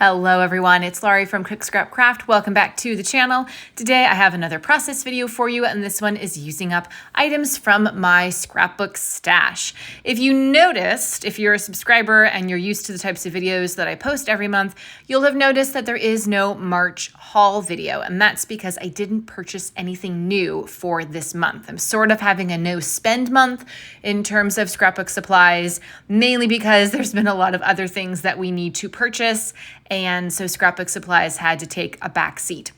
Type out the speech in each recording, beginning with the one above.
Hello everyone, it's Laurie from Quick Scrap Craft. Welcome back to the channel. Today I have another process video for you, and this one is using up items from my scrapbook stash. If you noticed, if you're a subscriber and you're used to the types of videos that I post every month, you'll have noticed that there is no March haul video, and that's because I didn't purchase anything new for this month. I'm sort of having a no spend month in terms of scrapbook supplies, mainly because there's been a lot of other things that we need to purchase, and so scrapbook supplies had to take a back seat.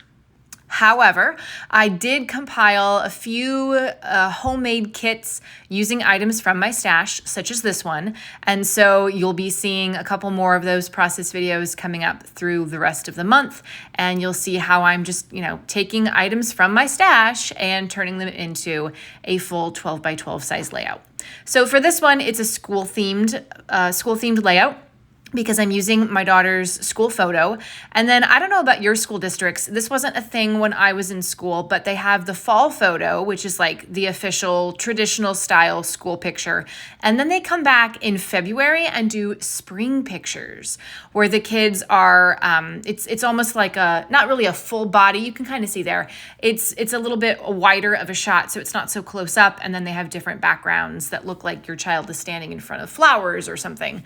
However, I did compile a few homemade kits using items from my stash, such as this one. And so you'll be seeing a couple more of those process videos coming up through the rest of the month. And you'll see how I'm just, taking items from my stash and turning them into a full 12 by 12 size layout. So for this one, it's a school-themed layout, because I'm using my daughter's school photo. And then I don't know about your school districts. This wasn't a thing when I was in school, but they have the fall photo, which is like the official traditional style school picture. And then they come back in February and do spring pictures where the kids are, it's almost like not really a full body. You can kind of see there. It's a little bit wider of a shot, so it's not so close up. And then they have different backgrounds that look like your child is standing in front of flowers or something.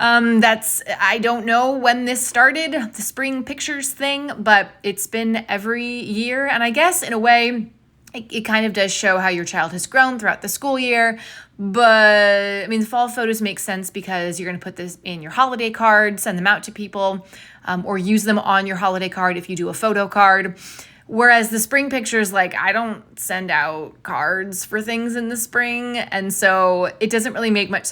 I don't know when this started, the spring pictures thing, but it's been every year. And I guess in a way, it kind of does show how your child has grown throughout the school year. But I mean, the fall photos make sense because you're going to put this in your holiday card, send them out to people, or use them on your holiday card if you do a photo card. Whereas the spring pictures, I don't send out cards for things in the spring. And so it didn't make much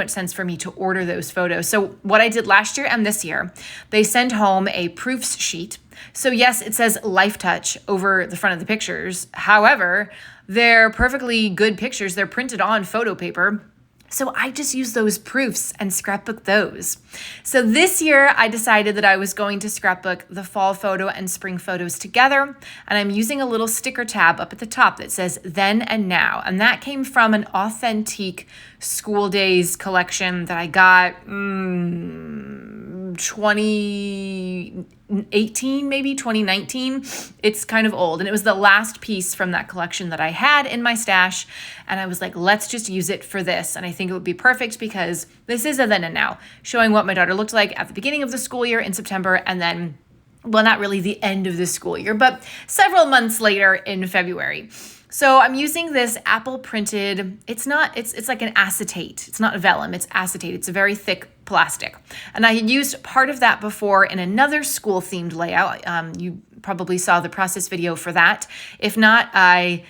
sense for me to order those photos. So what I did last year and this year, they send home a proofs sheet. So yes, it says Life Touch over the front of the pictures. However, they're perfectly good pictures. They're printed on photo paper. So I just use those proofs and scrapbook those. So this year I decided that I was going to scrapbook the fall photo and spring photos together. And I'm using a little sticker tab up at the top that says Then and Now. And that came from an authentic school days collection that I got 2018, maybe 2019. It's kind of old. And it was the last piece from that collection that I had in my stash. And I was like, let's just use it for this. And I think it would be perfect because this is a then and now, showing what my daughter looked like at the beginning of the school year in September, and then, well, not really the end of the school year, but several months later in February. So I'm using this apple printed, it's like an acetate. It's not vellum, it's acetate. It's a very thick plastic. And I had used part of that before in another school themed layout. You probably saw the process video for that. If not, I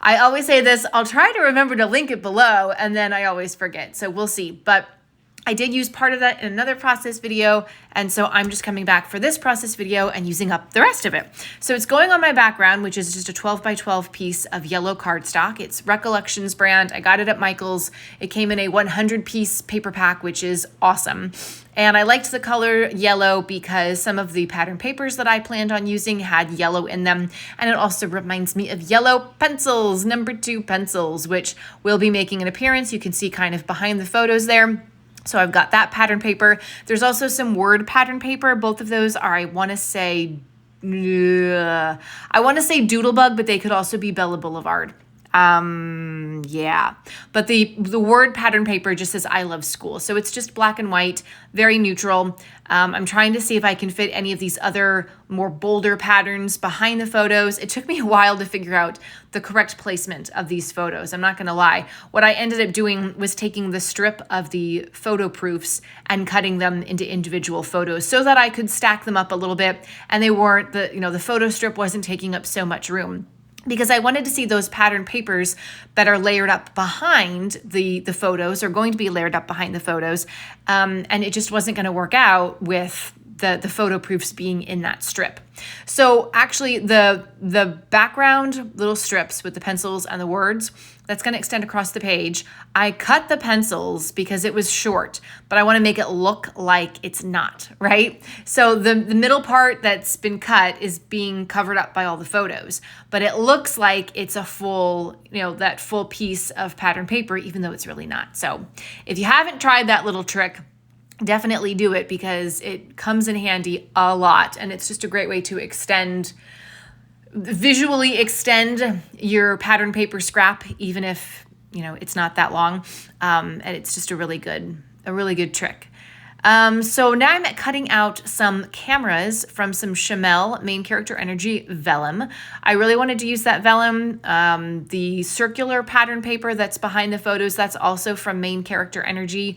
always say this, I'll try to remember to link it below, and then I always forget. So we'll see. But I did use part of that in another process video, and so I'm just coming back for this process video and using up the rest of it. So it's going on my background, which is just a 12 by 12 piece of yellow cardstock. It's Recollections brand. I got it at Michael's. It came in a 100 piece paper pack, which is awesome. And I liked the color yellow because some of the pattern papers that I planned on using had yellow in them. And it also reminds me of yellow pencils, number 2 pencils, which will be making an appearance. You can see kind of behind the photos there. So I've got that pattern paper. There's also some word pattern paper. Both of those are, I want to say Doodlebug, but they could also be Bella Boulevard. Yeah, but the word pattern paper just says I love school. So it's just black and white, very neutral. I'm trying to see if I can fit any of these other more bolder patterns behind the photos. It took me a while to figure out the correct placement of these photos. I'm not going to lie. What I ended up doing was taking the strip of the photo proofs and cutting them into individual photos so that I could stack them up a little bit, and they weren't the photo strip wasn't taking up so much room, because I wanted to see those pattern papers that are layered up behind the photos, or going to be layered up behind the photos. And it just wasn't going to work out with the photo proofs being in that strip. So actually the background little strips with the pencils and the words, that's going to extend across the page. I cut the pencils because it was short, but I want to make it look like it's not, right? So the middle part that's been cut is being covered up by all the photos, but it looks like it's a full, that full piece of pattern paper, even though it's really not. So if you haven't tried that little trick, definitely do it because it comes in handy a lot. And it's just a great way to visually extend your pattern paper scrap, even if, it's not that long. And it's just a really good trick. So now I'm cutting out some cameras from some Chamel Main Character Energy vellum. I really wanted to use that vellum. The circular pattern paper that's behind the photos, that's also from Main Character Energy.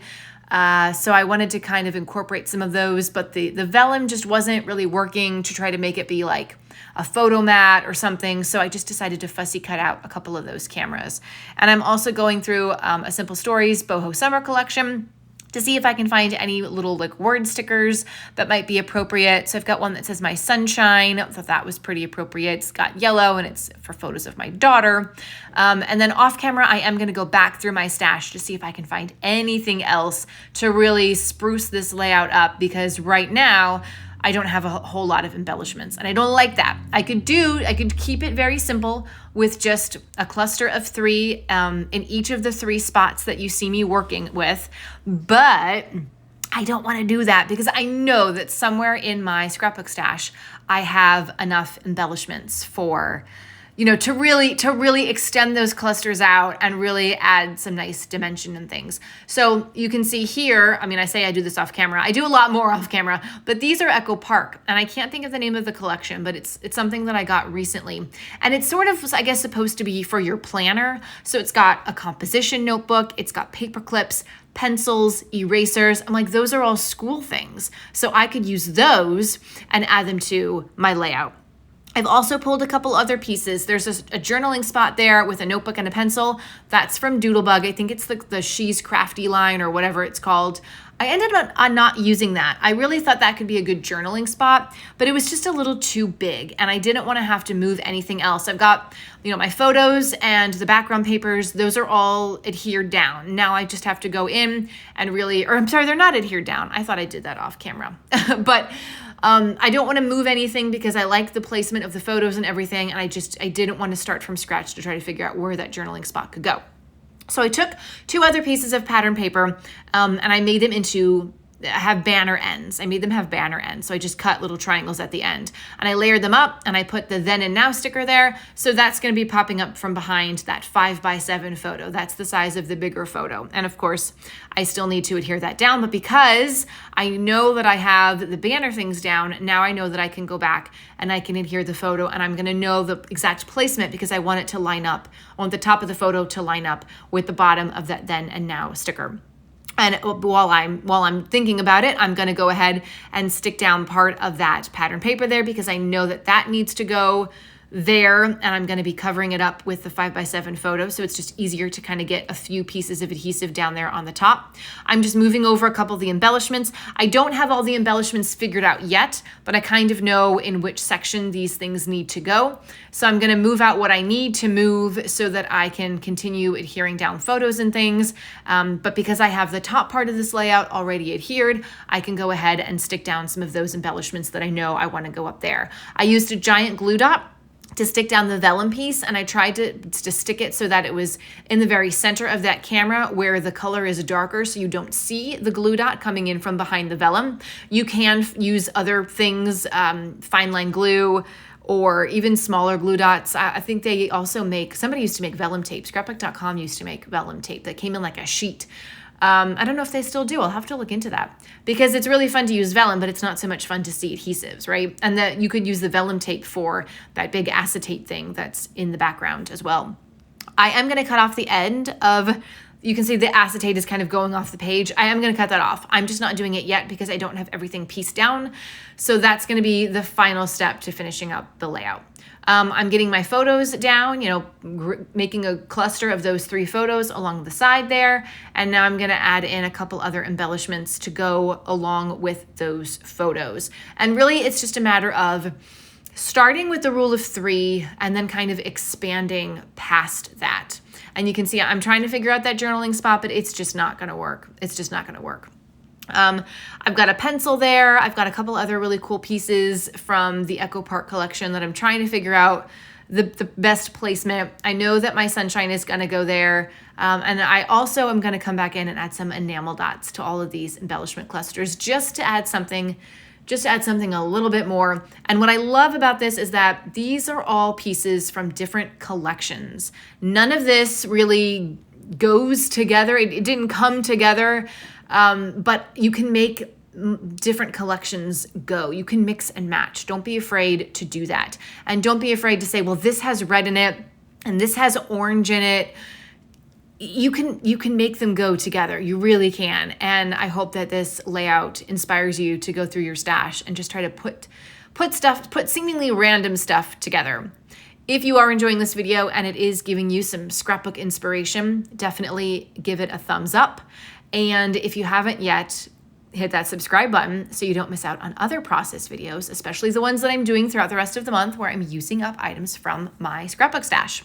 So I wanted to kind of incorporate some of those, but the vellum just wasn't really working to try to make it be like a photo mat or something. So I just decided to fussy cut out a couple of those cameras. And I'm also going through a Simple Stories Boho Summer collection to see if I can find any little like word stickers that might be appropriate. So I've got one that says my sunshine. I thought that was pretty appropriate. It's got yellow and it's for photos of my daughter. And then off camera, I am gonna go back through my stash to see if I can find anything else to really spruce this layout up, because right now, I don't have a whole lot of embellishments, and I don't like that. I could keep it very simple with just a cluster of 3 in each of the 3 spots that you see me working with, but I don't want to do that because I know that somewhere in my scrapbook stash, I have enough embellishments for, to really extend those clusters out and really add some nice dimension and things. So you can see here, I say I do this off camera. I do a lot more off camera, but these are Echo Park, and I can't think of the name of the collection, but it's something that I got recently. And it's sort of, I guess, supposed to be for your planner. So it's got a composition notebook, it's got paper clips, pencils, erasers. I'm like, those are all school things. So I could use those and add them to my layout. I've also pulled a couple other pieces. There's a journaling spot there with a notebook and a pencil. That's from Doodlebug. I think it's the She's Crafty line or whatever it's called. I ended up not using that. I really thought that could be a good journaling spot, but it was just a little too big and I didn't want to have to move anything else. I've got, my photos and the background papers. Those are all adhered down. Now I just have to go in and they're not adhered down. I thought I did that off camera, but I don't want to move anything because I like the placement of the photos and everything. And I didn't want to start from scratch to try to figure out where that journaling spot could go. So I took 2 other pieces of pattern paper and I made them have banner ends. I made them have banner ends. So I just cut little triangles at the end and I layered them up and I put the then and now sticker there. So that's going to be popping up from behind that 5x7 photo. That's the size of the bigger photo. And of course, I still need to adhere that down, but because I know that I have the banner things down, now I know that I can go back and I can adhere the photo and I'm going to know the exact placement because I want it to line up. I want the top of the photo to line up with the bottom of that then and now sticker. And while I'm thinking about it, I'm going to go ahead and stick down part of that pattern paper there because I know that needs to go there, and I'm going to be covering it up with the 5x7 photo, so it's just easier to kind of get a few pieces of adhesive down there on the top. I'm just moving over a couple of the embellishments. I don't have all the embellishments figured out yet, but I kind of know in which section these things need to go. So I'm going to move out what I need to move so that I can continue adhering down photos and things. But because I have the top part of this layout already adhered, I can go ahead and stick down some of those embellishments that I know I want to go up there. I used a giant glue dot to stick down the vellum piece, and I tried to stick it so that it was in the very center of that camera where the color is darker so you don't see the glue dot coming in from behind the vellum. You can use other things, fine line glue, or even smaller glue dots. I think they also somebody used to make vellum tape. Scrapbook.com used to make vellum tape that came in like a sheet. I don't know if they still do. I'll have to look into that because it's really fun to use vellum, but it's not so much fun to see adhesives, right? And that you could use the vellum tape for that big acetate thing that's in the background as well. I am going to cut off the end of, you can see the acetate is kind of going off the page. I am going to cut that off. I'm just not doing it yet because I don't have everything pieced down. So that's going to be the final step to finishing up the layout. I'm getting my photos down, making a cluster of those 3 photos along the side there. And now I'm going to add in a couple other embellishments to go along with those photos. And really, it's just a matter of starting with the rule of 3 and then kind of expanding past that. And you can see I'm trying to figure out that journaling spot, but it's just not going to work. It's just not going to work. I've got a pencil there. I've got a couple other really cool pieces from the Echo Park collection that I'm trying to figure out the best placement. I know that my sunshine is going to go there. And I also am going to come back in and add some enamel dots to all of these embellishment clusters just to add something a little bit more. And what I love about this is that these are all pieces from different collections. None of this really goes together. It didn't come together, but you can make different collections go. You can mix and match. Don't be afraid to do that. And don't be afraid to say, well, this has red in it and this has orange in it. You can make them go together. You really can. And I hope that this layout inspires you to go through your stash and just try to put seemingly random stuff together. If you are enjoying this video and it is giving you some scrapbook inspiration, definitely give it a thumbs up. And if you haven't yet, hit that subscribe button so you don't miss out on other process videos, especially the ones that I'm doing throughout the rest of the month where I'm using up items from my scrapbook stash.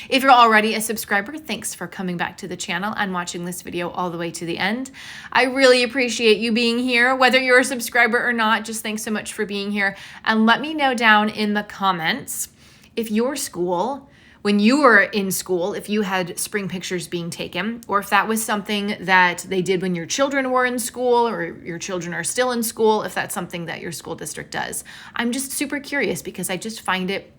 If you're already a subscriber, thanks for coming back to the channel and watching this video all the way to the end. I really appreciate you being here, whether you're a subscriber or not. Just thanks so much for being here. And let me know down in the comments if your school, when you were in school, if you had spring pictures being taken, or if that was something that they did when your children were in school or your children are still in school, if that's something that your school district does. I'm just super curious because I find it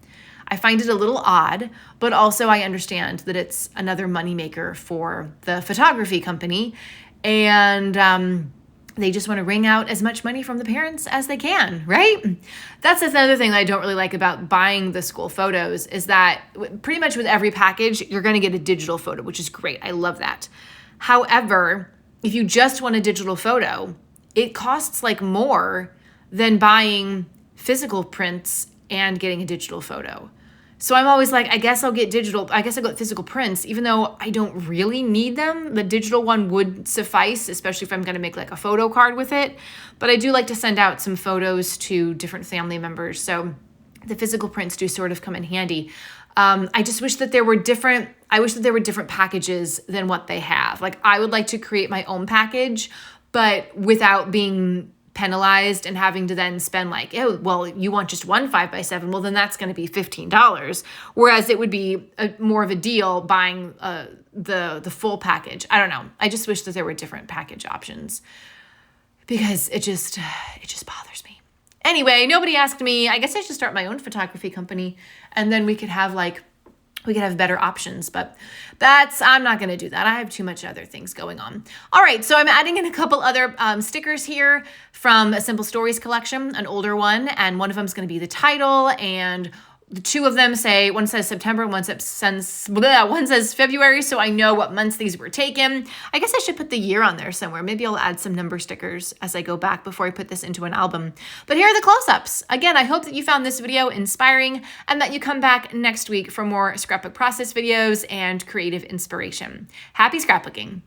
a little odd, but also I understand that it's another moneymaker for the photography company, and they just want to wring out as much money from the parents as they can, right? That's another thing that I don't really like about buying the school photos is that pretty much with every package, you're going to get a digital photo, which is great. I love that. However, if you just want a digital photo, it costs like more than buying physical prints and getting a digital photo. So I'm always like, I guess I'll get physical prints, even though I don't really need them. The digital one would suffice, especially if I'm going to make like a photo card with it. But I do like to send out some photos to different family members. So the physical prints do sort of come in handy. I just wish that there were different packages than what they have. Like I would like to create my own package, but without being penalized and having to then spend like, oh, well, you want just one 5x7. Well, then that's going to be $15. Whereas it would be more of a deal buying the full package. I don't know. I just wish that there were different package options because it just bothers me. Anyway, nobody asked me. I guess I should start my own photography company and then we could have better options, but I'm not going to do that. I have too much other things going on. All right. So I'm adding in a couple other stickers here from a Simple Stories collection, an older one. And one of them is going to be the title, and the two of them say, one says September, one says February. So I know what months these were taken. I guess I should put the year on there somewhere. Maybe I'll add some number stickers as I go back before I put this into an album. But here are the close-ups. Again, I hope that you found this video inspiring and that you come back next week for more scrapbook process videos and creative inspiration. Happy scrapbooking.